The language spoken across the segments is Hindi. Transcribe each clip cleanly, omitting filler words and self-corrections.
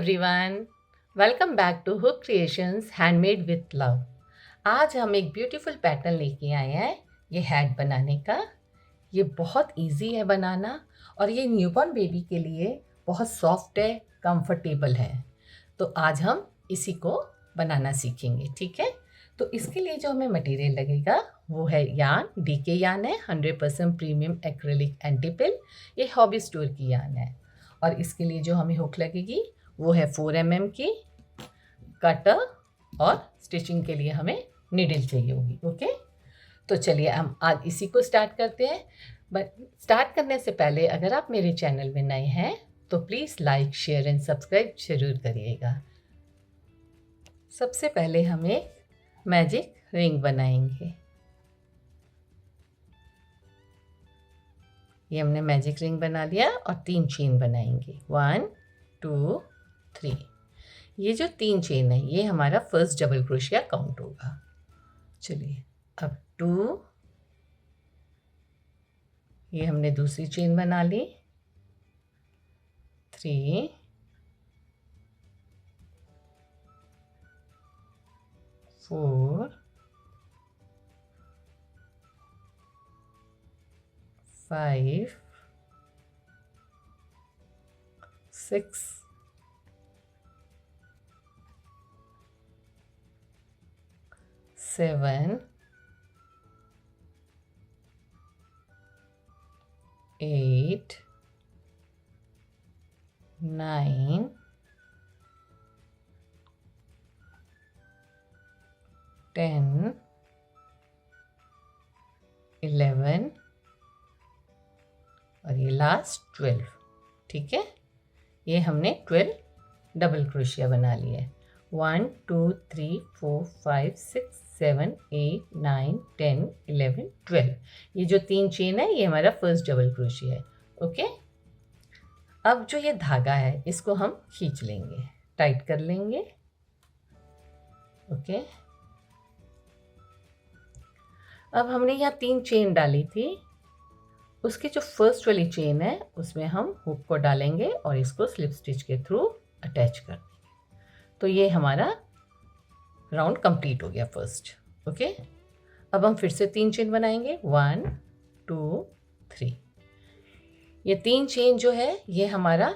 Everyone, welcome back to hook creations handmade with love. आज हम एक ब्यूटीफुल पैटर्न लेके आए हैं ये हैट बनाने का। ये बहुत इजी है बनाना और ये न्यूबॉर्न बेबी के लिए बहुत सॉफ्ट है, कंफर्टेबल है। तो आज हम इसी को बनाना सीखेंगे, ठीक है। तो इसके लिए जो हमें मटेरियल लगेगा वो है यार्न, डीके यार्न है, 100% प्रीमियम एक्रेलिक एंटीपिल। ये हॉबी स्टोर की यार्न है। और इसके लिए जो हमें हुक लगेगी वो है 4 mm की, कटर और स्टिचिंग के लिए हमें नीडल चाहिए होगी। ओके, तो चलिए हम आज इसी को स्टार्ट करते हैं। बट स्टार्ट करने से पहले अगर आप मेरे चैनल में नए हैं तो please like, share and subscribe जरूर करिएगा। सबसे पहले हम एक मैजिक रिंग बनाएंगे। ये हमने मैजिक रिंग बना लिया और 3 चेन बनाएंगे, 1 2 3। ये जो 3 चेन है ये हमारा फर्स्ट डबल क्रोशिया काउंट होगा। चलिए अब 2, ये हमने दूसरी चेन बना ली, 3 4 5 6 7 8 9 10 11 और ये लास्ट 12। ठीक है, ये हमने 12 डबल क्रोशिया बना लिया है। 1 2 3 4 5 6 7 8 9 10 11 12। ये जो 3 चेन है ये हमारा फर्स्ट डबल क्रोशिया है। ओके, अब जो ये धागा है इसको हम खींच लेंगे, टाइट कर लेंगे। ओके, अब हमने यहाँ 3 चेन डाली थी, उसकी जो फर्स्ट वाली चेन है उसमें हम हुक को डालेंगे और इसको स्लिप स्टिच के थ्रू अटैच कर देंगे। तो ये हमारा राउंड कंप्लीट हो गया फर्स्ट। ओके, अब हम फिर से 3 चेन बनाएंगे, 1 2 3। ये 3 चेन जो है ये हमारा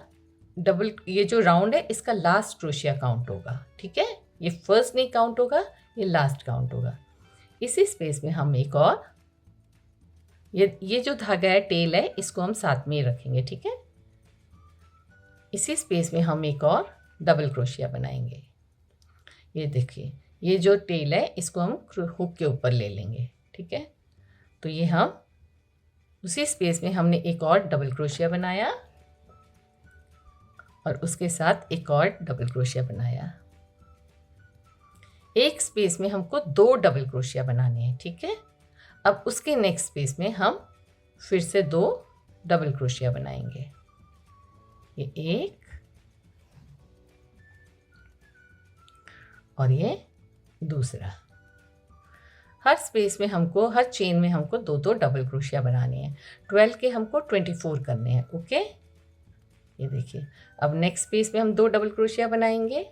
डबल, ये जो राउंड है इसका लास्ट क्रोशिया काउंट होगा। ठीक है, ये फर्स्ट नहीं काउंट होगा, ये लास्ट काउंट होगा। इसी स्पेस में हम एक और ये जो धागा है टेल है इसको हम साथ में ही रखेंगे। ठीक है, इसी स्पेस में हम एक और डबल क्रोशिया बनाएंगे। ये देखिए, ये जो टेल है इसको हम हुक के ऊपर ले लेंगे। ठीक है, तो ये हम उसी स्पेस में हमने एक और डबल क्रोशिया बनाया और उसके साथ एक और डबल क्रोशिया बनाया। एक स्पेस में हमको 2 डबल क्रोशिया बनाने हैं। ठीक है, अब उसके नेक्स्ट स्पेस में हम फिर से 2 डबल क्रोशिया बनाएंगे। ये एक और ये दूसरा। हर स्पेस में हमको, हर चेन में हमको 2 डबल क्रोशिया बनाने हैं। 12 के हमको 24 करने हैं। ओके, ये देखिए, अब नेक्स्ट स्पेस में हम 2 डबल क्रोशिया बनाएंगे।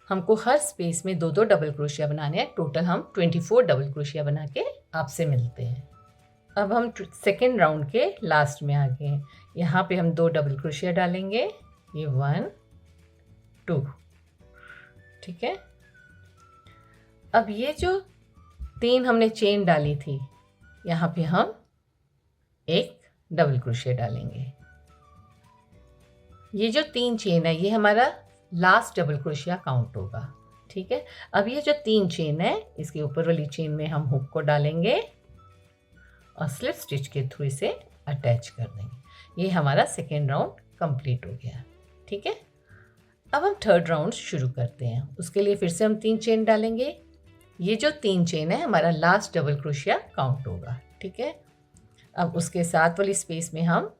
हमको हर स्पेस में 2 डबल क्रोशिया बनाने हैं। टोटल हम 24 डबल क्रोशिया बना के आपसे मिलते हैं। अब हम सेकेंड राउंड के लास्ट में आ गए हैं। यहाँ पे हम 2 डबल क्रोशिया डालेंगे, ये 1 2। ठीक है, अब ये जो 3 हमने चेन डाली थी यहाँ पे हम एक डबल क्रोशिया डालेंगे। ये जो 3 चेन है ये हमारा लास्ट डबल क्रोशिया काउंट होगा। ठीक है, अब ये जो 3 चेन है इसके ऊपर वाली चेन में हम हुक को डालेंगे और स्लिप स्टिच के थ्रू इसे अटैच कर देंगे। ये हमारा सेकेंड राउंड कंप्लीट हो गया। ठीक है, अब हम थर्ड राउंड शुरू करते हैं। उसके लिए फिर से हम 3 चेन डालेंगे। ये जो 3 चेन है हमारा लास्ट डबल क्रोशिया काउंट होगा। ठीक है, अब उसके साथ वाली स्पेस में हम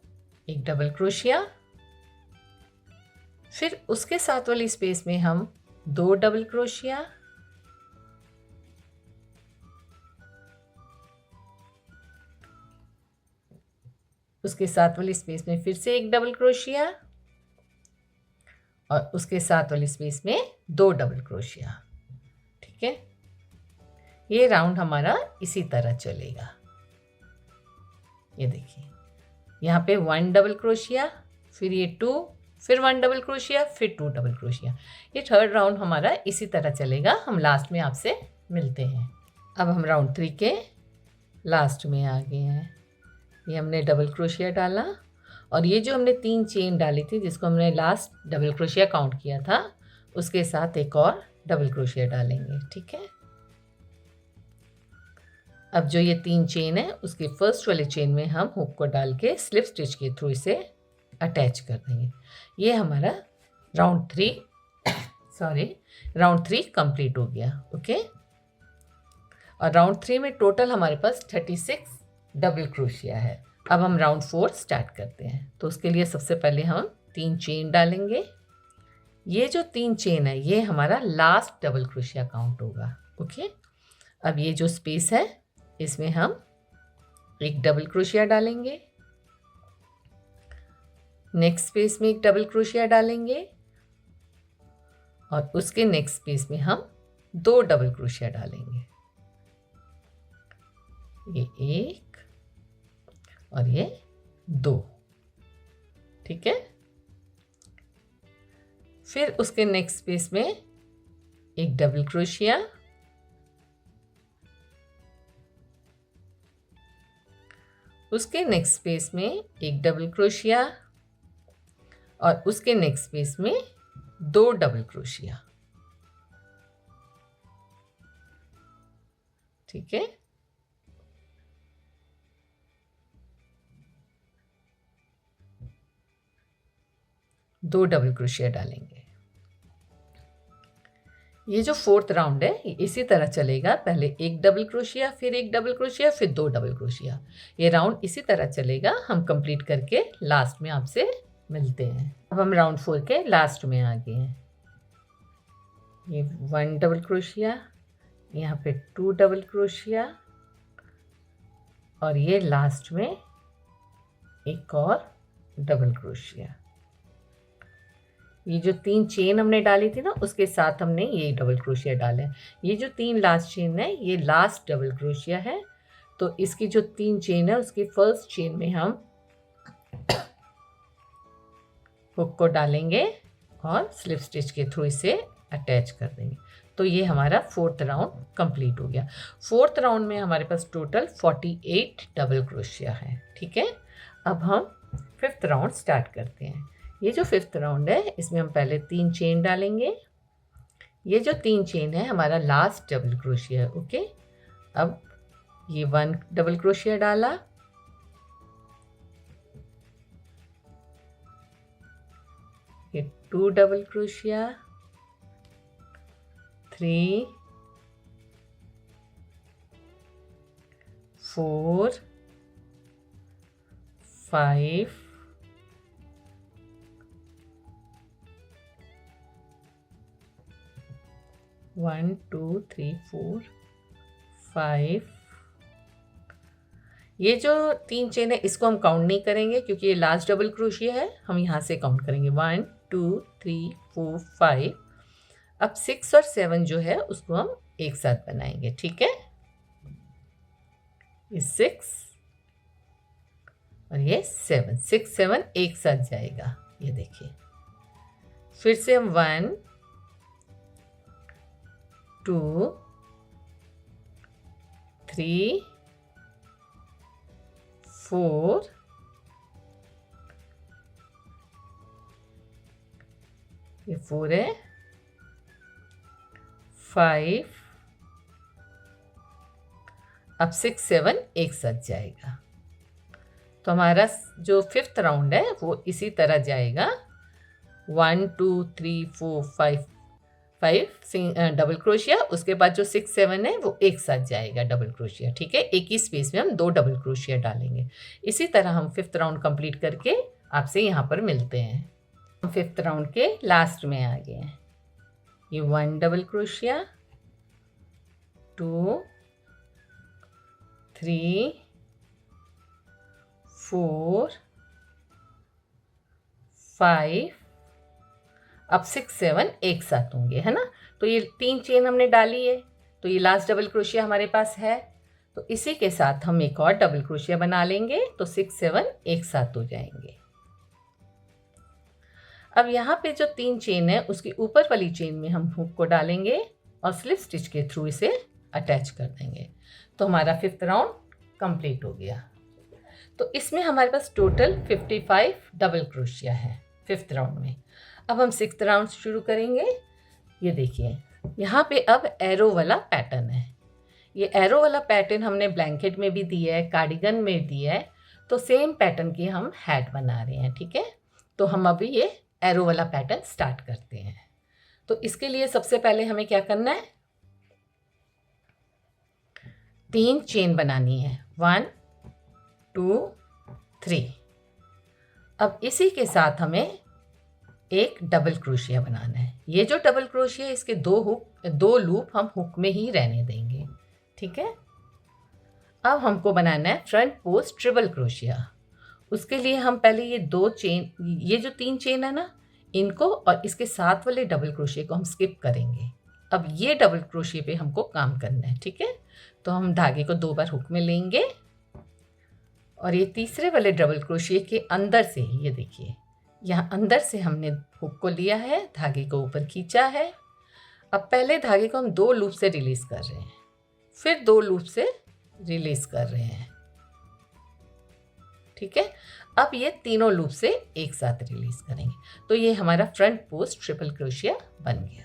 एक डबल क्रोशिया, फिर उसके साथ वाली स्पेस में हम 2 डबल क्रोशिया, उसके साथ वाली स्पेस में फिर से एक डबल क्रोशिया और उसके साथ वाली स्पेस में 2 डबल क्रोशिया। ठीक है, ये राउंड हमारा इसी तरह चलेगा। ये देखिए, यहाँ पे 1 डबल क्रोशिया, फिर ये 2, फिर 1 डबल क्रोशिया, फिर 2 डबल क्रोशिया। ये थर्ड राउंड हमारा इसी तरह चलेगा। हम लास्ट में आपसे मिलते हैं। अब हम राउंड 3 के लास्ट में आ गए हैं। ये हमने डबल क्रोशिया डाला और ये जो हमने 3 चेन डाली थी जिसको हमने लास्ट डबल क्रोशिया काउंट किया था, उसके साथ एक और डबल क्रोशिया डालेंगे। ठीक है, अब जो ये 3 चेन है उसके फर्स्ट वाले चेन में हम हुक को डाल के स्लिप स्टिच के थ्रू इसे अटैच कर देंगे। ये हमारा राउंड 3 कंप्लीट हो गया। ओके, और राउंड 3 में टोटल हमारे पास 36 डबल क्रोशिया है। अब हम राउंड 4 स्टार्ट करते हैं। तो उसके लिए सबसे पहले हम 3 चेन डालेंगे। ये जो 3 चेन है ये हमारा लास्ट डबल क्रोशिया काउंट होगा। ओके, अब ये जो स्पेस है इसमें हम एक डबल क्रोशिया डालेंगे, नेक्स्ट स्पेस में एक डबल क्रोशिया डालेंगे और उसके नेक्स्ट स्पेस में हम 2 डबल क्रोशिया डालेंगे। ये 1 और ये 2। ठीक है, फिर उसके नेक्स्ट स्पेस में एक डबल क्रोशिया, उसके नेक्स्ट स्पेस में एक डबल क्रोशिया और उसके नेक्स्ट स्पेस में 2 डबल क्रोशिया। ठीक है, दो डबल क्रोशिया डालेंगे। ये जो 4th राउंड है ये इसी तरह चलेगा। पहले एक डबल क्रोशिया, फिर एक डबल क्रोशिया, फिर 2 डबल क्रोशिया। ये राउंड इसी तरह चलेगा। हम कंप्लीट करके लास्ट में आपसे मिलते हैं। अब हम राउंड 4 के लास्ट में आ गए हैं। ये 1 डबल क्रोशिया, यहाँ पे 2 डबल क्रोशिया और ये लास्ट में एक और डबल क्रोशिया। ये जो 3 चेन हमने डाली थी ना उसके साथ हमने ये डबल क्रोशिया डाले। ये जो 3 लास्ट चेन है ये लास्ट डबल क्रोशिया है। तो इसकी जो 3 चेन है उसकी फर्स्ट चेन में हम हुक को डालेंगे और स्लिप स्टिच के थ्रू इसे अटैच कर देंगे। तो ये हमारा 4th राउंड कंप्लीट हो गया। 4th राउंड में हमारे पास टोटल 48 डबल क्रोशिया है। ठीक है, अब हम 5th राउंड स्टार्ट करते हैं। ये जो 5th राउंड है इसमें हम पहले 3 चेन डालेंगे। ये जो 3 चेन है हमारा लास्ट डबल क्रोशिया है। ओके, अब ये 1 डबल क्रोशिया डाला, ये 2 डबल क्रोशिया, 3, 4, 5, 1 2 3 4 5। ये जो 3 चेन है इसको हम काउंट नहीं करेंगे क्योंकि ये लास्ट डबल क्रोशिया है। हम यहाँ से काउंट करेंगे 1 2 3 4 5। अब 6 और 7 जो है उसको हम एक साथ बनाएंगे। ठीक है, ये 6 और ये 7, 6 7 एक साथ जाएगा। ये देखिए, फिर से हम 1 2 3 4 ये 4 है, 5, अब 6 7 एक साथ जाएगा। तो हमारा जो 5th राउंड है वो इसी तरह जाएगा। 1 2 3 4 5 डबल क्रोशिया, उसके बाद जो 6 7 है वो एक साथ जाएगा डबल क्रोशिया। ठीक है, एक ही स्पेस में हम 2 डबल क्रोशिया डालेंगे। इसी तरह हम 5th राउंड कंप्लीट करके आपसे यहाँ पर मिलते हैं। हम 5th राउंड के लास्ट में आ गए हैं। ये 1 डबल क्रोशिया, 2 3 4 5, अब 6 7 एक साथ होंगे, है ना। तो ये 3 चेन हमने डाली है, तो ये लास्ट डबल क्रोशिया हमारे पास है। तो इसी के साथ हम एक और डबल क्रोशिया बना लेंगे, तो 6 7 एक साथ हो जाएंगे। अब यहाँ पे जो 3 चेन है उसकी ऊपर वाली चेन में हम हुक को डालेंगे और स्लिप स्टिच के थ्रू इसे अटैच कर देंगे। तो हमारा 5th राउंड कंप्लीट हो गया। तो इसमें हमारे पास टोटल 55 डबल क्रोशिया है 5th राउंड में। अब हम 6th राउंड शुरू करेंगे। ये देखिए यहाँ पे अब एरो वाला पैटर्न है। ये एरो वाला पैटर्न हमने ब्लैंकेट में भी दिया है, कार्डिगन में दिया है, तो सेम पैटर्न की हम हैट बना रहे हैं, ठीक है। तो हम अभी ये एरो वाला पैटर्न स्टार्ट करते हैं। तो इसके लिए सबसे पहले हमें क्या करना है, 3 चेन बनानी है, 1 2 3। अब इसी के साथ हमें एक डबल क्रोशिया बनाना है। ये जो डबल क्रोशिया है इसके 2 लूप हम हुक में ही रहने देंगे, ठीक है। अब हमको बनाना है फ्रंट पोस्ट ट्रिपल क्रोशिया। उसके लिए हम पहले ये 2 चेन, ये जो 3 चेन है ना, इनको और इसके साथ वाले डबल क्रोशिया को हम स्किप करेंगे। अब ये डबल क्रोशिया पे हमको काम करना है, ठीक है। तो हम धागे को 2 बार हुक में लेंगे और ये तीसरे वाले डबल क्रोशिया के अंदर से, ये देखिए यहाँ अंदर से हमने हुक को लिया है, धागे को ऊपर खींचा है। अब पहले धागे को हम 2 लूप से रिलीज कर रहे हैं, फिर 2 लूप से रिलीज कर रहे हैं, ठीक है। अब ये तीनों लूप से एक साथ रिलीज करेंगे। तो ये हमारा फ्रंट पोस्ट ट्रिपल क्रोशिया बन गया।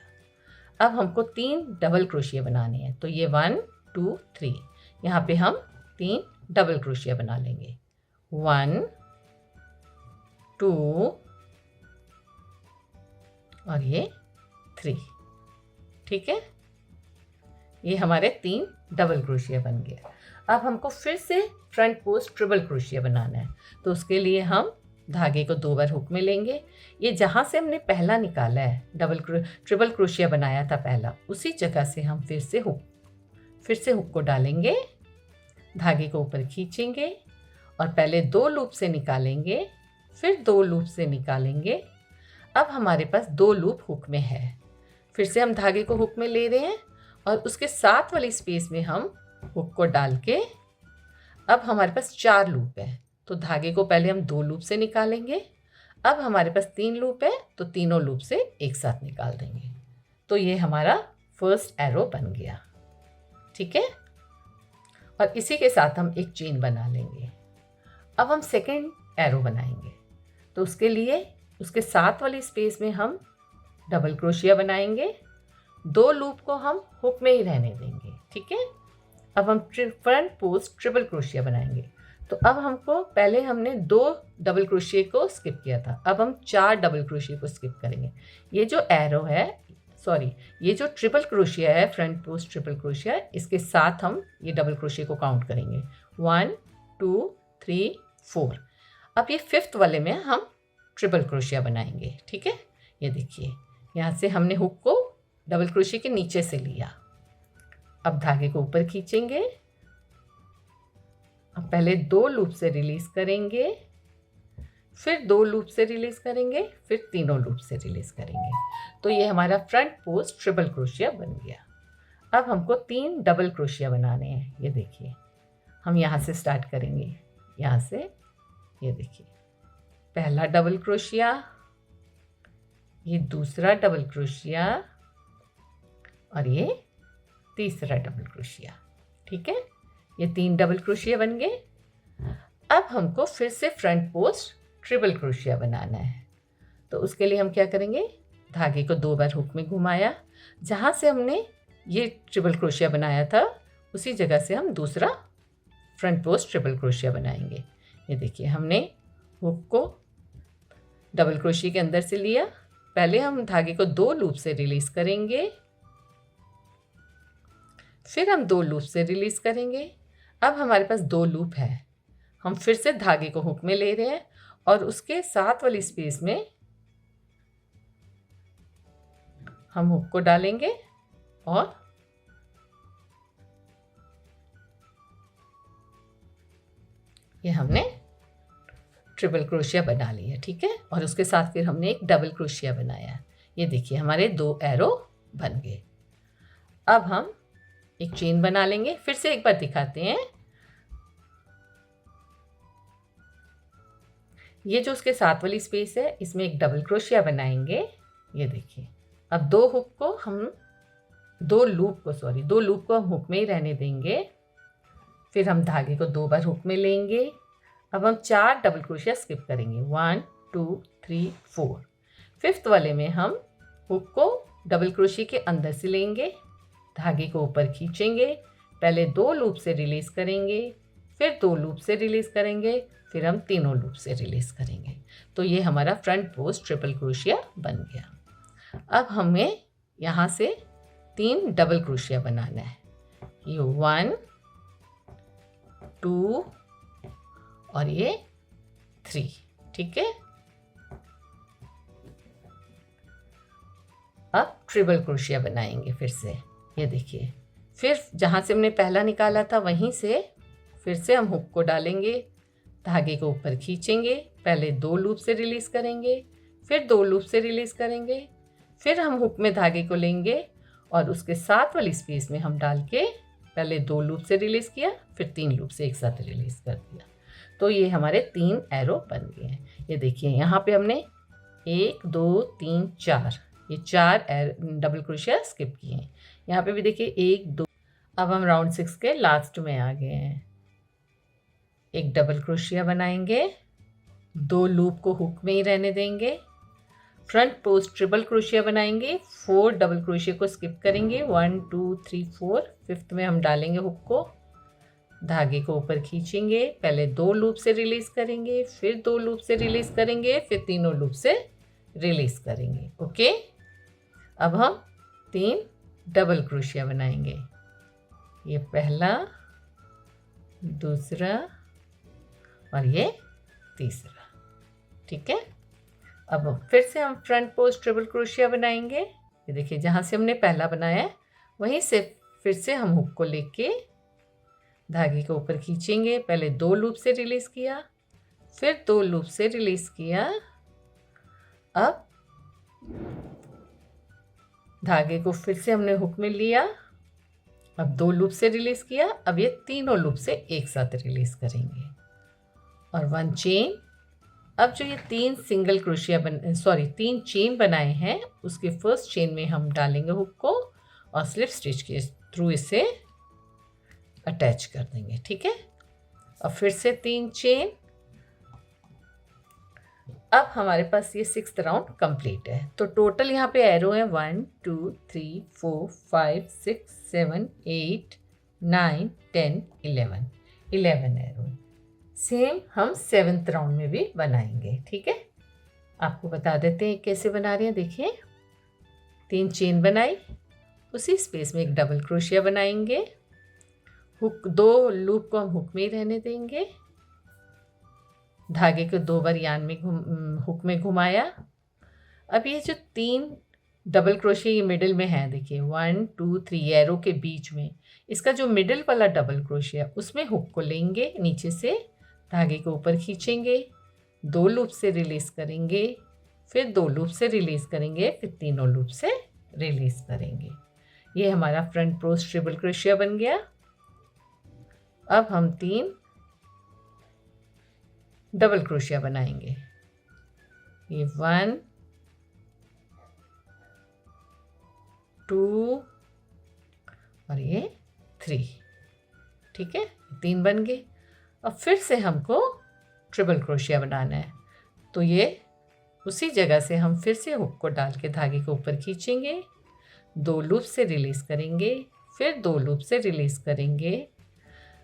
अब हमको 3 डबल क्रोशिया बनाने हैं, तो ये 1 2 3, यहाँ पे हम 3 डबल क्रोशिया बना लेंगे, 1 2 और ये 3, ठीक है। ये हमारे 3 डबल क्रोशिया बन गया। अब हमको फिर से फ्रंट पोस्ट ट्रिपल क्रोशिया बनाना है, तो उसके लिए हम धागे को 2 बार हुक में लेंगे। ये जहाँ से हमने पहला निकाला है, ट्रिपल क्रोशिया बनाया था पहला, उसी जगह से हम फिर से हुक को डालेंगे, धागे को ऊपर खींचेंगे और पहले 2 लूप से निकालेंगे, फिर 2 लूप से निकालेंगे। अब हमारे पास 2 लूप हुक में है, फिर से हम धागे को हुक में ले रहे हैं और उसके साथ वाली स्पेस में हम हुक को डाल के, अब हमारे पास 4 लूप है, तो धागे को पहले हम 2 लूप से निकालेंगे। अब हमारे पास 3 लूप है, तो तीनों लूप से एक साथ निकाल देंगे। तो ये हमारा फर्स्ट एरो बन गया, ठीक है। और इसी के साथ हम एक चेन बना लेंगे। अब हम सेकेंड एरो बनाएंगे, तो उसके लिए उसके साथ वाली स्पेस में हम डबल क्रोशिया बनाएंगे, 2 लूप को हम हुक में ही रहने देंगे, ठीक है। अब हम फ्रंट पोस्ट ट्रिपल क्रोशिया बनाएंगे। तो अब हमको, पहले हमने 2 डबल क्रोशिया को स्किप किया था, अब हम 4 डबल क्रोशिया को स्किप करेंगे। ये जो एरो है, ये जो ट्रिपल क्रोशिया है, फ्रंट पोस्ट ट्रिपल क्रोशिया, इसके साथ हम ये डबल क्रोशिया को काउंट करेंगे, 1 2 3 4। अब ये 5th वाले में हम ट्रिपल क्रोशिया बनाएंगे, ठीक है। ये देखिए यहाँ से हमने हुक को डबल क्रोशिया के नीचे से लिया, अब धागे को ऊपर खींचेंगे, अब पहले 2 लूप से रिलीज करेंगे, फिर 2 लूप से रिलीज करेंगे, फिर तीनों लूप से रिलीज करेंगे। तो ये हमारा फ्रंट पोस्ट ट्रिपल क्रोशिया बन गया। अब हमको 3 डबल क्रोशिया बनाने हैं। ये देखिए हम यहाँ से स्टार्ट करेंगे, यहाँ से, ये देखिए पहला डबल क्रोशिया, ये दूसरा डबल क्रोशिया और ये तीसरा डबल क्रोशिया, ठीक है। ये 3 डबल क्रोशिया बन गए। अब हमको फिर से फ्रंट पोस्ट ट्रिपल क्रोशिया बनाना है, तो उसके लिए हम क्या करेंगे, धागे को 2 बार हुक में घुमाया, जहाँ से हमने ये ट्रिपल क्रोशिया बनाया था उसी जगह से हम दूसरा फ्रंट पोस्ट ट्रिपल क्रोशिया बनाएंगे। ये देखिए हमने हुक को डबल क्रोशिया के अंदर से लिया, पहले हम धागे को 2 लूप से रिलीज करेंगे, फिर हम 2 लूप से रिलीज करेंगे। अब हमारे पास 2 लूप है, हम फिर से धागे को हुक में ले रहे हैं और उसके साथ वाली स्पेस में हम हुक को डालेंगे और ये हमने ट्रिपल क्रोशिया बना लिया, ठीक है। और उसके साथ फिर हमने एक डबल क्रोशिया बनाया। ये देखिए हमारे 2 एरो बन गए। अब हम एक चेन बना लेंगे, फिर से एक बार दिखाते हैं। ये जो उसके साथ वाली स्पेस है इसमें एक डबल क्रोशिया बनाएंगे। ये देखिए अब 2 हुक को हम 2 लूप को हम हुक में ही रहने देंगे। फिर हम धागे को 2 बार हुक में लेंगे। अब हम 4 डबल क्रोशिया स्किप करेंगे, 1 2 3 4। फिफ्थ वाले में हम हुक को डबल क्रोशिया के अंदर से लेंगे, धागे को ऊपर खींचेंगे, पहले 2 लूप से रिलीज करेंगे, फिर 2 लूप से रिलीज करेंगे, फिर हम तीनों लूप से रिलीज करेंगे। तो ये हमारा फ्रंट पोस्ट ट्रिपल क्रोशिया बन गया। अब हमें यहाँ से 3 डबल क्रोशिया बनाना है। ये 1 2 और ये 3, ठीक है। अब ट्रिपल क्रोशिया बनाएंगे फिर से। ये देखिए फिर जहाँ से हमने पहला निकाला था वहीं से फिर से हम हुक को डालेंगे, धागे को ऊपर खींचेंगे, पहले 2 लूप से रिलीज करेंगे, फिर 2 लूप से रिलीज करेंगे, फिर हम हुक में धागे को लेंगे और उसके साथ वाली स्पेस में हम डाल के पहले 2 लूप से रिलीज किया, फिर 3 लूप से एक साथ रिलीज कर दिया। तो ये हमारे 3 एरो बन गए हैं। ये देखिए यहाँ पे हमने 1 2 3 4 ये 4 डबल क्रोशिया स्किप किए हैं। यहाँ पे भी देखिए 1 2। अब हम राउंड 6 के लास्ट में आ गए हैं। एक डबल क्रोशिया बनाएंगे, 2 लूप को हुक में ही रहने देंगे, फ्रंट पोस्ट ट्रिपल क्रोशिया बनाएंगे, 4 डबल क्रोशिया को स्किप करेंगे, 1 2 3 4। फिफ्थ में हम डालेंगे हुक को, धागे को ऊपर खींचेंगे, पहले 2 लूप से रिलीज करेंगे, फिर 2 लूप से रिलीज करेंगे, फिर तीनों लूप से रिलीज करेंगे। ओके, अब हम 3 डबल क्रोशिया बनाएंगे। ये पहला, दूसरा और ये तीसरा, ठीक है। अब फिर से हम फ्रंट पोस्ट ट्रिपल क्रोशिया बनाएंगे। ये देखिए जहाँ से हमने पहला बनाया है वहीं से फिर से हम हुक को लेके धागे को ऊपर खींचेंगे, पहले 2 लूप से रिलीज किया, फिर 2 लूप से रिलीज किया। अब धागे को फिर से हमने हुक में लिया, अब 2 लूप से रिलीज किया, अब ये तीनों लूप से एक साथ रिलीज करेंगे और 1 चेन। अब जो ये 3 सिंगल क्रोशिया 3 चेन बनाए हैं उसके फर्स्ट चेन में हम डालेंगे हुक को और स्लिप स्टिच के थ्रू इसे अटैच कर देंगे, ठीक है। और फिर से 3 चेन। अब हमारे पास ये 6th राउंड कंप्लीट है। तो टोटल यहाँ पे एरो है 1 2 3 4 5 6 7 8 9 10 11 एरो। सेम हम 7th राउंड में भी बनाएंगे, ठीक है। आपको बता देते हैं कैसे बना रहे हैं। देखिए 3 चेन बनाई, उसी स्पेस में एक डबल क्रोशिया बनाएंगे, हुक 2 लूप को हम हुक में ही रहने देंगे, धागे को 2 बार यान में हुक में घुमाया। अब ये जो 3 डबल क्रोशिया ये मिडिल में है, देखिए 1 2 3 एरो के बीच में, इसका जो मिडिल वाला डबल क्रोशिया उसमें हुक को लेंगे, नीचे से धागे को ऊपर खींचेंगे, 2 लूप से रिलीज करेंगे, फिर 2 लूप से रिलीज करेंगे, फिर तीनों लूप से रिलीज करेंगे। ये हमारा फ्रंट पोस्ट ट्रिपल क्रोशिया बन गया। अब हम 3 डबल क्रोशिया बनाएंगे। ये 1 2 और ये 3, ठीक है, 3 बन गए। अब फिर से हमको ट्रिपल क्रोशिया बनाना है। तो ये उसी जगह से हम फिर से हुक को डाल के धागे को ऊपर खींचेंगे, 2 लूप से रिलीज करेंगे, फिर 2 लूप से रिलीज करेंगे।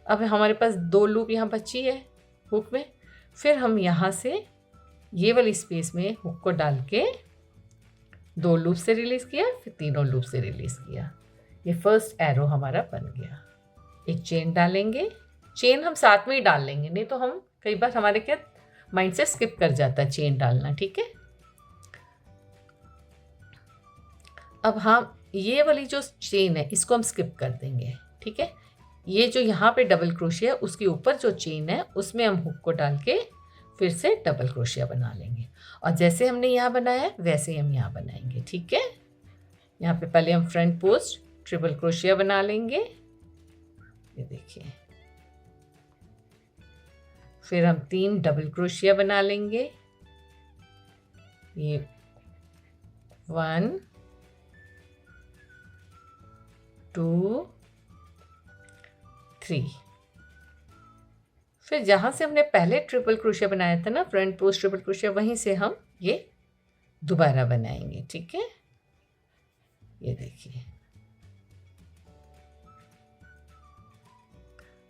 अब हमारे पास 2 लूप यहाँ बची है हुक में, फिर हम यहाँ से ये वाली स्पेस में हुक को डाल के 2 लूप से रिलीज किया, फिर तीनों लूप से रिलीज किया। ये फर्स्ट एरो हमारा बन गया। एक चेन डालेंगे, चेन हम साथ में ही डाल लेंगे, नहीं तो हम कई बार हमारे क्या माइंड से स्किप कर जाता है चेन डालना, ठीक है। अब हम ये वाली जो चेन है इसको हम स्किप कर देंगे, ठीक है। ये जो यहाँ पे डबल क्रोशिया है उसके ऊपर जो चेन है उसमें हम हुक को डाल के फिर से डबल क्रोशिया बना लेंगे और जैसे हमने यहाँ बनाया है वैसे ही हम यहाँ बनाएंगे। ठीक है, यहाँ पे पहले हम फ्रंट पोस्ट ट्रिपल क्रोशिया बना लेंगे, ये देखिए। फिर हम 3 डबल क्रोशिया बना लेंगे, ये 1 2 3। फिर जहाँ से हमने पहले ट्रिपल क्रोशिया बनाया था ना, फ्रंट पोस्ट ट्रिपल क्रोशिया, वहीं से हम ये दोबारा बनाएंगे। ठीक है, ये देखिए।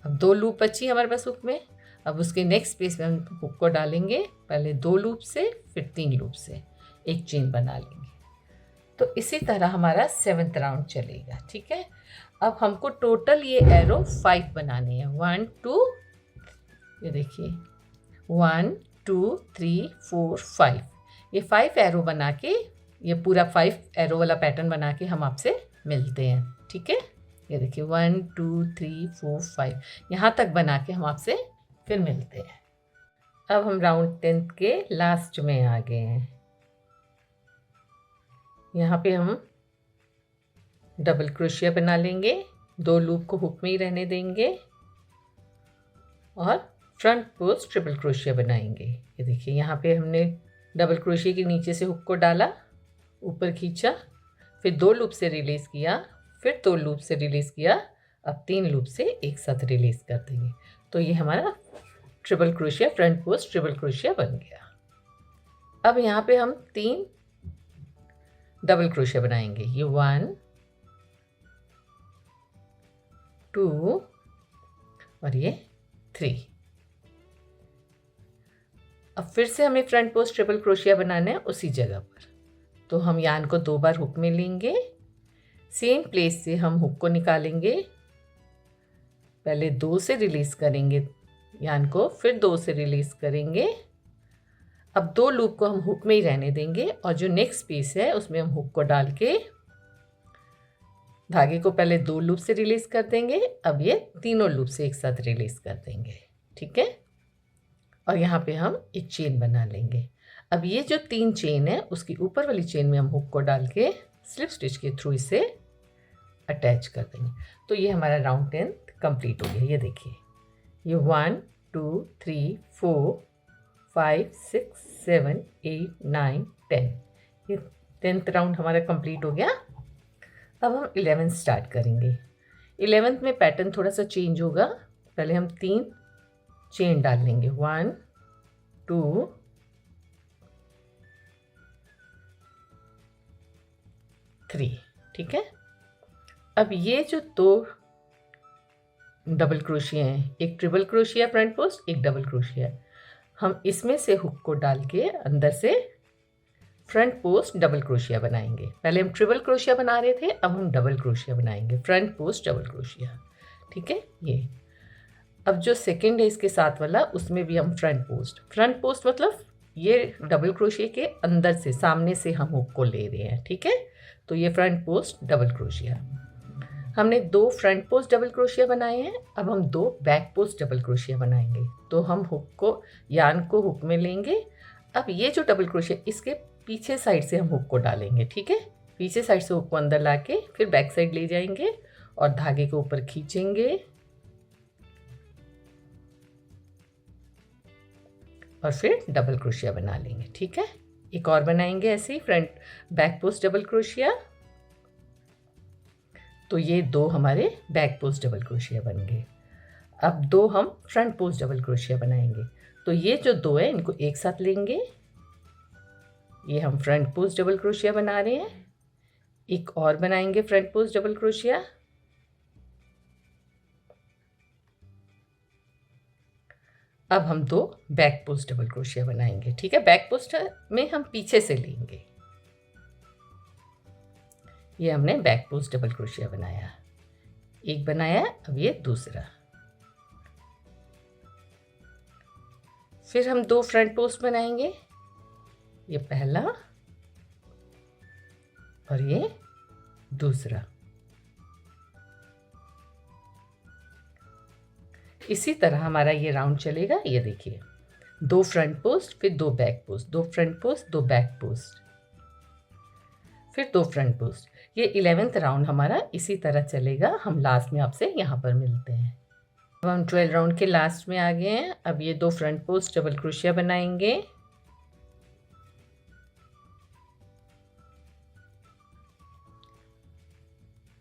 अब 2 लूप बची हमारे पास हुक में। अब उसके नेक्स्ट स्पेस में हम हुक को डालेंगे, पहले 2 लूप से, फिर 3 लूप से एक चेन बना लेंगे। तो इसी तरह हमारा 7th राउंड चलेगा। ठीक है, अब हमको टोटल ये एरो 5 बनाने हैं। 1 2, ये देखिए 1 2 3 4 5। ये 5 एरो बना के, ये पूरा 5 एरो वाला पैटर्न बना के हम आपसे मिलते हैं। ठीक है, ये देखिए 1 2 3 4 5, यहाँ तक बना के हम आपसे फिर मिलते हैं। अब हम राउंड 10th के लास्ट में आ गए हैं। यहाँ पे हम डबल क्रोशिया बना लेंगे, 2 लूप को हुक में ही रहने देंगे और फ्रंट पोस्ट ट्रिपल क्रोशिया बनाएंगे। ये देखिए, यहाँ पे हमने डबल क्रोशिया के नीचे से हुक को डाला, ऊपर खींचा, फिर 2 लूप से रिलीज़ किया, फिर 2 लूप से रिलीज़ किया। अब 3 लूप से एक साथ रिलीज़ कर देंगे। तो ये हमारा triple crochet, front post triple crochet बन गया। अब यहाँ पे हम 3 डबल क्रोशिया बनाएंगे, ये 1 2 और ये 3। अब फिर से हमें फ्रंट पोस्ट ट्रिपल क्रोशिया बनाना है उसी जगह पर। तो हम यान को 2 बार हुक में लेंगे, सेम प्लेस से हम हुक को निकालेंगे, पहले 2 से रिलीज़ करेंगे यान को, फिर 2 से रिलीज़ करेंगे। अब 2 लूप को हम हुक में ही रहने देंगे और जो नेक्स्ट पीस है उसमें हम हुक को डाल के धागे को पहले 2 लूप से रिलीज़ कर देंगे। अब ये तीनों लूप से एक साथ रिलीज़ कर देंगे। ठीक है, और यहाँ पे हम एक चेन बना लेंगे। अब ये जो 3 चेन है उसकी ऊपर वाली चेन में हम हुक को डाल के स्लिप स्टिच के थ्रू इसे अटैच कर देंगे। तो ये हमारा राउंड 10 कंप्लीट हो गया। ये देखिए, ये 1 2 3 4 5 6 7 8 9 10, ये 10th राउंड हमारा कंप्लीट हो गया। अब हम 11th स्टार्ट करेंगे। 11th में पैटर्न थोड़ा सा चेंज होगा। पहले हम 3 चेन डाल लेंगे, 1 2 3। ठीक है, अब ये जो 2 डबल क्रोशिया हैं, एक ट्रिपल क्रोशिया फ्रंट पोस्ट, एक डबल क्रोशिया, हम इसमें से हुक को डाल के अंदर से फ्रंट पोस्ट डबल क्रोशिया बनाएंगे। पहले हम ट्रिपल क्रोशिया बना रहे थे, अब हम डबल क्रोशिया बनाएंगे, फ्रंट पोस्ट डबल क्रोशिया। ठीक है, ये अब जो सेकंड है इसके साथ वाला, उसमें भी हम फ्रंट पोस्ट मतलब ये डबल क्रोशिया के अंदर से, सामने से हम हुक को ले रहे हैं। ठीक है, तो ये फ्रंट पोस्ट डबल क्रोशिया। हमने 2 फ्रंट पोस्ट डबल क्रोशिया बनाए हैं, अब हम 2 बैक पोस्ट डबल क्रोशिया बनाएंगे। तो हम हुक को, यान को हुक में लेंगे। अब ये जो डबल क्रोशिया, इसके पीछे साइड से हम हुक को डालेंगे। ठीक है, पीछे साइड से हुक को अंदर लाके फिर बैक साइड ले जाएंगे और धागे को ऊपर खींचेंगे और फिर डबल क्रोशिया बना लेंगे। ठीक है, एक और बनाएंगे ऐसे ही फ्रंट बैक पोस्ट डबल क्रोशिया। तो ये 2 हमारे बैक पोस्ट डबल क्रोशिया बन गए। अब 2 हम फ्रंट पोस्ट डबल क्रोशिया बनाएंगे। तो ये जो 2 है इनको एक साथ लेंगे, ये हम फ्रंट पोस्ट डबल क्रोशिया बना रहे हैं। एक और बनाएंगे फ्रंट पोस्ट डबल क्रोशिया। अब हम 2 बैक पोस्ट डबल क्रोशिया बनाएंगे। ठीक है, बैक पोस्ट में हम पीछे से लेंगे। ये हमने बैक पोस्ट डबल क्रोशिया बनाया, एक बनाया, अब ये दूसरा। फिर हम 2 फ्रंट पोस्ट बनाएंगे, ये पहला और ये दूसरा। इसी तरह हमारा ये राउंड चलेगा। ये देखिए, 2 फ्रंट पोस्ट, फिर 2 back post, 2 front post, 2 back post, फिर 2 फ्रंट पोस्ट। ये 11th राउंड हमारा इसी तरह चलेगा। हम लास्ट में आपसे यहाँ पर मिलते हैं। अब हम 12 राउंड के लास्ट में आ गए हैं। अब ये 2 फ्रंट पोस्ट डबल क्रोशिया बनाएंगे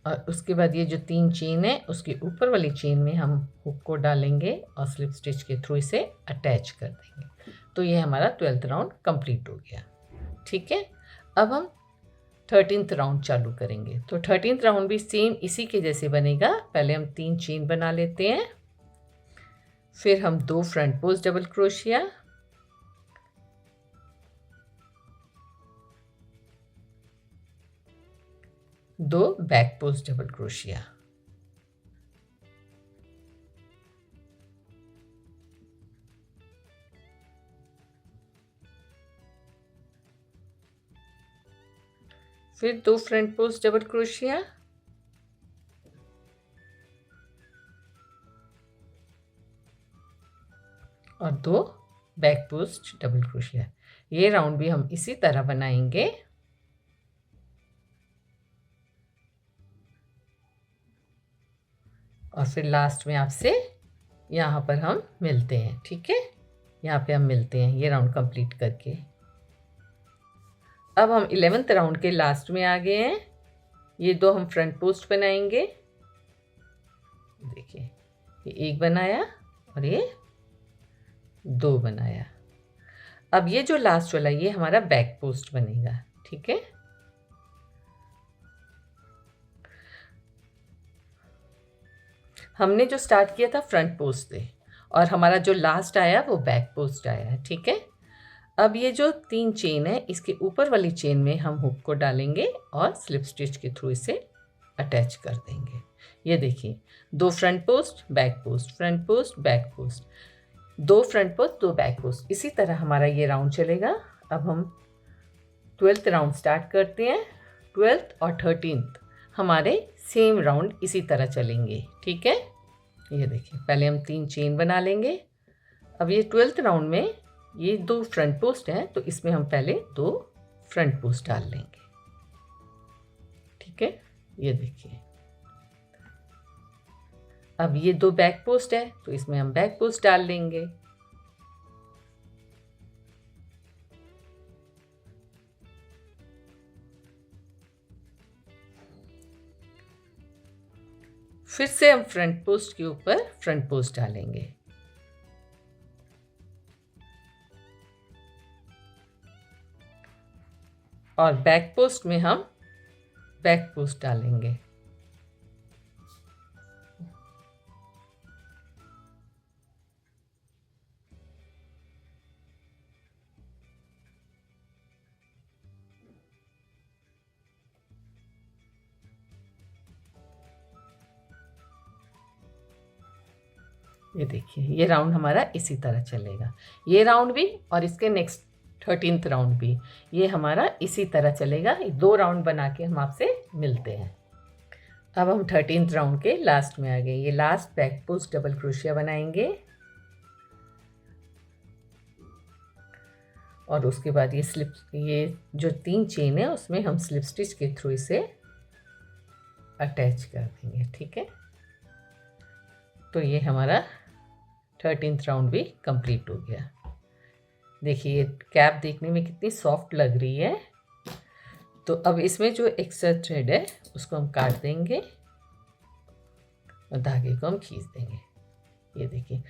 और उसके बाद ये जो 3 चेन है उसके ऊपर वाली चेन में हम हुक को डालेंगे और स्लिप स्टिच के थ्रू इसे अटैच कर देंगे। तो ये हमारा 12th राउंड कंप्लीट हो गया। ठीक है, अब हम 13th राउंड चालू करेंगे। तो 13th राउंड भी सेम इसी के जैसे बनेगा। पहले हम 3 चेन बना लेते हैं, फिर हम 2 front post double crochet, 2 back post double crochet, फिर 2 फ्रंट पोस्ट डबल क्रोशिया और 2 बैक पोस्ट डबल क्रोशिया। ये राउंड भी हम इसी तरह बनाएंगे। और फिर लास्ट में आपसे यहाँ पर हम मिलते हैं। ठीक है, यहाँ पे हम मिलते हैं ये राउंड कंप्लीट करके। अब हम 11th राउंड के लास्ट में आ गए हैं। ये 2 हम फ्रंट पोस्ट बनाएंगे। देखिए, ये 1 बनाया और ये 2 बनाया। अब ये जो लास्ट वाला ये हमारा बैक पोस्ट बनेगा। ठीक है, हमने जो स्टार्ट किया था फ्रंट पोस्ट से और हमारा जो लास्ट आया वो बैक पोस्ट आया है। ठीक है, अब ये जो 3 चेन है इसके ऊपर वाली चेन में हम हुक को डालेंगे और स्लिप स्टिच के थ्रू इसे अटैच कर देंगे। ये देखिए, 2 front post back post, front post back post, 2 front post 2 back post. इसी तरह हमारा ये राउंड चलेगा। अब हम 12th राउंड स्टार्ट करते हैं। 12th और 13th हमारे सेम राउंड इसी तरह चलेंगे। ठीक है, ये देखिए, पहले हम 3 चेन बना लेंगे। अब ये 12th राउंड में ये 2 फ्रंट पोस्ट हैं तो इसमें हम पहले 2 फ्रंट पोस्ट डाल लेंगे। ठीक है, ये देखिए, अब ये 2 बैक पोस्ट है तो इसमें हम बैक पोस्ट डाल लेंगे। फिर से हम फ्रंट पोस्ट के ऊपर फ्रंट पोस्ट डालेंगे और बैक पोस्ट में हम बैक पोस्ट डालेंगे। ये देखिए, ये राउंड हमारा इसी तरह चलेगा। ये राउंड भी और इसके नेक्स्ट 13th राउंड भी ये हमारा इसी तरह चलेगा। 2 राउंड बना के हम आपसे मिलते हैं। अब हम 13th राउंड के लास्ट में आ गए। ये last back post double crochet बनाएंगे और उसके बाद ये जो 3 चेन है उसमें हम स्लिप स्टिच के थ्रू इसे अटैच कर देंगे। ठीक है, तो ये हमारा 13th राउंड भी कंप्लीट हो गया। देखिए, ये कैप देखने में कितनी सॉफ्ट लग रही है। तो अब इसमें जो एक्स्ट्रा थ्रेड है उसको हम काट देंगे और धागे को हम खींच देंगे। ये देखिए,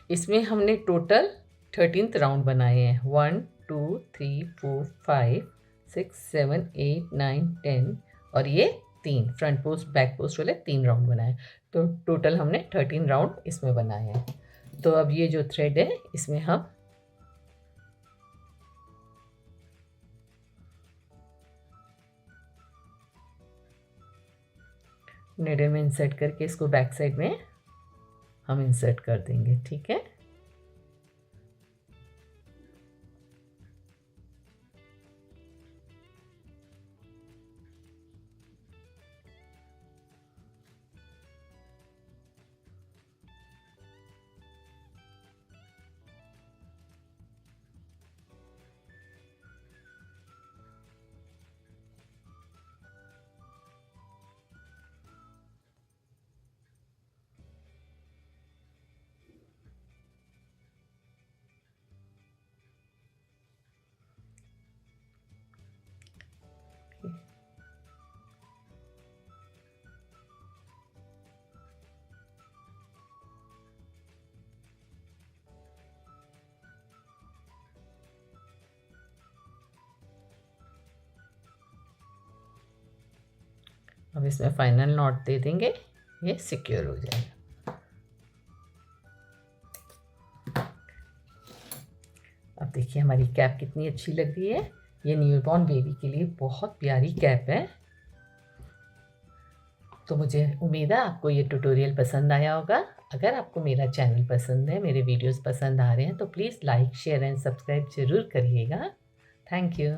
इसमें हमने टोटल 13th राउंड बनाए हैं। 1 2 3 4 5 6 7 8 9 10 और ये 3 फ्रंट पोस्ट बैक पोस्ट वाले 3 राउंड बनाए। तो टोटल हमने 13 राउंड इसमें बनाए हैं। तो अब ये जो थ्रेड है इसमें हम नीडल में इंसर्ट करके इसको बैक साइड में हम इंसर्ट कर देंगे। ठीक है, अब इसमें फाइनल नॉट दे देंगे, ये सिक्योर हो जाएगा। अब देखिए हमारी कैप कितनी अच्छी लग रही है। ये न्यूबॉर्न बेबी के लिए बहुत प्यारी कैप है। तो मुझे उम्मीद है आपको ये ट्यूटोरियल पसंद आया होगा। अगर आपको मेरा चैनल पसंद है, मेरे वीडियोस पसंद आ रहे हैं, तो please like, share and subscribe ज़रूर करिएगा। Thank you.